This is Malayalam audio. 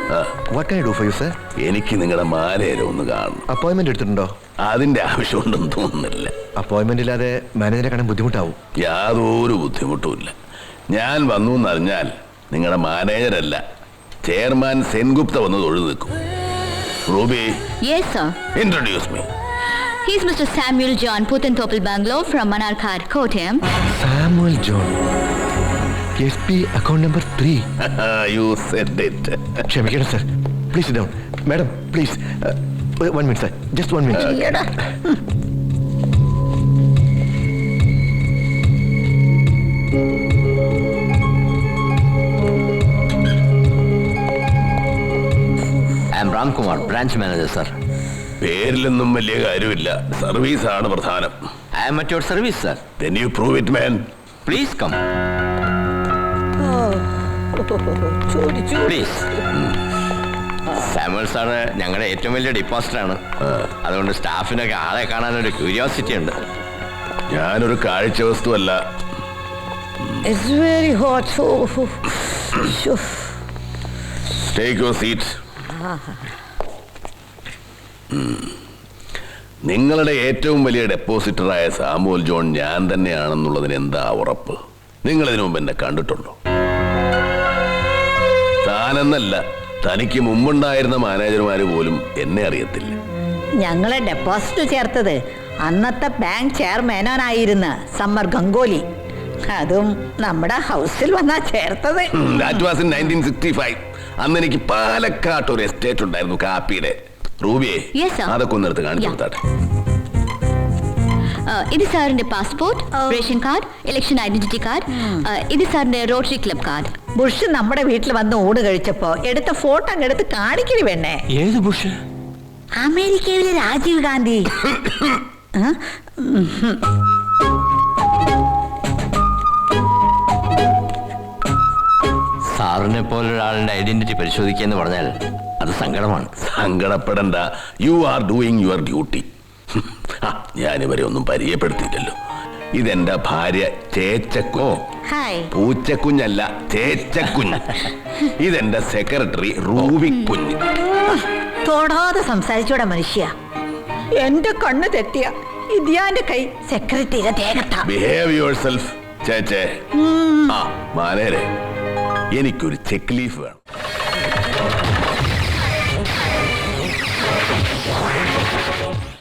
What can I do for you, sir? എനിക്ക് നിങ്ങളുടെ മാനേജരെ ഒന്ന് കാണണം. അപ്പോയിന്റ്മെന്റ് എടുത്തിട്ടുണ്ടോ? അതിന്റെ ആവശ്യമുണ്ടെന്ന് തോന്നുന്നില്ല. അപ്പോയിന്റ്മെന്റ് ഇല്ലാതെ മാനേജറെ കാണാൻ ബുദ്ധിമുട്ടാവും. യാതൊരു ബുദ്ധിമുട്ടുമില്ല. ഞാൻ വന്നു എന്നറിഞ്ഞാൽ നിങ്ങളുടെ മാനേജരല്ല, ചെയർമാൻ സെൻഗുപ്ത വന്ന് തൊഴുതു നിൽക്കും. Ruby. Yes, sir. Introduce me. He's Mr. Samuel John Puthentopil Bangalore from Manarkad, Kottayam. Samuel John. SP account number 3. You said it. ക്ഷമിക്കണം sir. Please sit down. Madam, please. 1 minute, sir. Just 1 minute. I am Ram Kumar, branch manager, sir. പേരിലൊന്നും വലിയ കാര്യമില്ല, സർവീസാണ് പ്രധാനം. I am at your service, sir. Then you prove it, man. Please come. Please. Samuel sir ഞങ്ങളുടെ ഏറ്റവും വലിയ ഡെപ്പോസിറ്ററാണ്. അതുകൊണ്ട് സ്റ്റാഫിനൊക്കെ ആളെ കാണാനൊരു ക്യൂരിയോസിറ്റി ഉണ്ട്. ഞാനൊരു കാഴ്ച വസ്തുവല്ല. It's very hot. Take your seat. നിങ്ങളുടെ ഏറ്റവും വലിയ ഡെപ്പോസിറ്ററായ സാമുവൽ ജോൺ ഞാൻ തന്നെയാണെന്നുള്ളതിന് എന്താ ഉറപ്പ്? നിങ്ങൾ ഇതിനു മുമ്പ് എന്നെ കണ്ടിട്ടുണ്ടോ? താനെന്നല്ല, തനിക്ക് മുമ്പുണ്ടായിരുന്ന മാനേജർമാര് പോലും എന്നെ അറിയത്തില്ല. ഞങ്ങളെ ഡെപ്പോസിറ്റ് ചേർത്തത് അന്നത്തെ ബാങ്ക് ചെയർമാനായിരുന്ന സമ്മർ ഗംഗോലി. അതും നമ്മുടെ ഹൗസിൽ വന്നാ ചേർത്തത്. That was in 1965. അന്ന് എനിക്ക് പാലക്കാട്ട് ഒരു എസ്റ്റേറ്റ് ഉണ്ടായിരുന്നു, കാപ്പിയുടെ. റൂബിയെ, അതൊക്കെ ഒന്നെടുത്ത് കാണിച്ചു കൊടുത്താട്ടെ. ഇത് സാറിന്റെ passport, ration card, election identity card. ഇത് സാറിന്റെ റോട്ടറി ക്ലബ് കാർഡ്. ബുഷ് നമ്മുടെ വീട്ടിൽ വന്ന് ഊണ് കഴിച്ചപ്പോ എടുത്ത ഫോട്ടോ അങ്ങ് എടുത്ത് കാണിക്കണി വേണേ. ഏത് ബുഷ്? അമേരിക്കയിലെ രാജീവ് ഗാന്ധി. സാറിനെ പോലൊരാളുടെ ഐഡന്റിറ്റി പരിശോധിക്കുക എന്ന് പറഞ്ഞാൽ അത് സങ്കടമാണ്. സങ്കടപ്പെടണ്ട. You are doing your duty. ഞാനിവരെ ഒന്നും പരിചയപ്പെടുത്തിയില്ലല്ലോ. ഇതെന്റെ ഭാര്യ ചേച്ചക്കുഞ്ഞ്. പൂച്ചക്കുഞ്ഞല്ല, ചേച്ചക്കുഞ്ഞ്. ഇതെന്റെ സെക്രട്ടറി റൂബി കുഞ്ഞ്. തൊടാതെ സംസാരിച്ചോടെ മനുഷ്യ. എന്റെ കണ്ണ് തെറ്റിയ ഇതിയാന്റെ കൈ സെക്രട്ടറിയുടെ ദേഹത്താ. ബിഹേവ് യുവർ സെൽഫ് ചേച്ചേ. മാനേരെ, എനിക്കൊരു ചെക്ക് ലീഫ് വേണം.